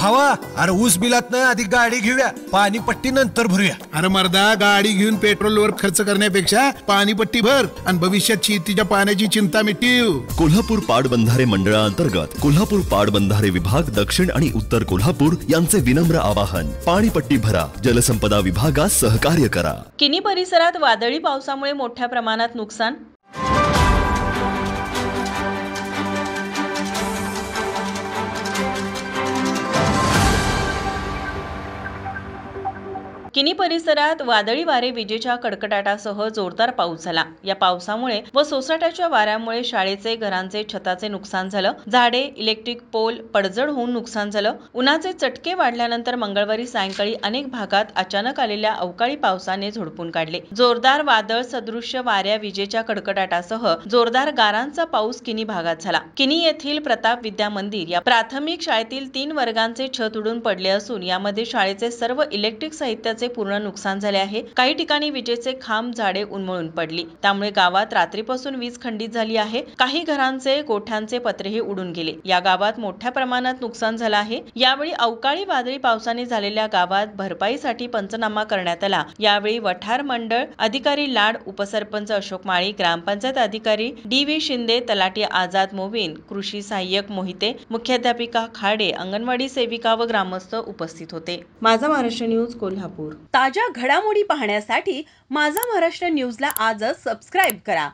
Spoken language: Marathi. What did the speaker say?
भावा, अरे ऊस बिलात नाही, आधी गाडी घेऊया, पाणीपट्टी नंतर भरूया. अरे मर्दा, गाडी घेऊन पेट्रोलवर खर्च करण्यापेक्षा पाणीपट्टी भर आणि भविष्यात शेतीच्या पाण्याची चिंता मिटवू. कोल्हापूर पाटबंधारे मंडळांतर्गत कोल्हापूर पाटबंधारे विभाग दक्षिण आणि उत्तर कोल्हापूर यांचे विनम्र आवाहन, पाणीपट्टी भरा, जलसंपदा विभागास सहकार्य करा. किनी परिसरात वादळी पावसामुळे मोठ्या प्रमाणात नुकसान. किनी परिसरात वादळी वारे, विजेच्या कडकडाटासह जोरदार पाऊस झाला. या पावसामुळे व सोसाट्याच्या वाऱ्यामुळे शाळेचे, घरांचे, छताचे नुकसान झालं. झाडे, इलेक्ट्रिक पोल पडझड होऊन नुकसान झालं. उन्हाचे चटके वाढल्यानंतर मंगळवारी सायंकाळी अनेक भागात अचानक आलेल्या अवकाळी पावसाने झोडपून काढले. जोरदार वादळ सदृश्य वाऱ्या, विजेच्या कडकडाटासह जोरदार गारांचा पाऊस किनी भागात झाला. किनी येथील प्रताप विद्या मंदिर या प्राथमिक शाळेतील 3 वर्गांचे छत उडून पडले असून यामध्ये शाळेचे सर्व इलेक्ट्रिक साहित्याचे पूर्ण नुकसान झाले आहे. काही ठिकाणी विजेचे खांब, झाडे उन्मळून पडली, त्यामुळे गावात रात्रीपासून वीज खंडित झाली आहे. काही घरांचे, गोठ्यांचे पत्रेही उडून गेले. या गावात मोठ्या प्रमाणात नुकसान झालं आहे. यावेळी अवकाळी वादळी पावसाने झालेल्या गावात भरपाईसाठी पंचनामा करण्यात आला. यावेळी वठार मंडळ अधिकारी लाड, उपसरपंच अशोक माळी, ग्रामपंचायत अधिकारी डी.व्ही. शिंदे, तलाठी आझाद मोमीन, कृषी सहाय्यक मोहिते, मुख्याध्यापिका खाडे, अंगणवाडी सेविका व ग्रामस्थ उपस्थित होते. माझा महाराष्ट्र न्यूज कोल्हापूर. ताज्या घडामोडी पाहण्यासाठी माझा महाराष्ट्र न्यूजला आजच सबस्क्राईब करा.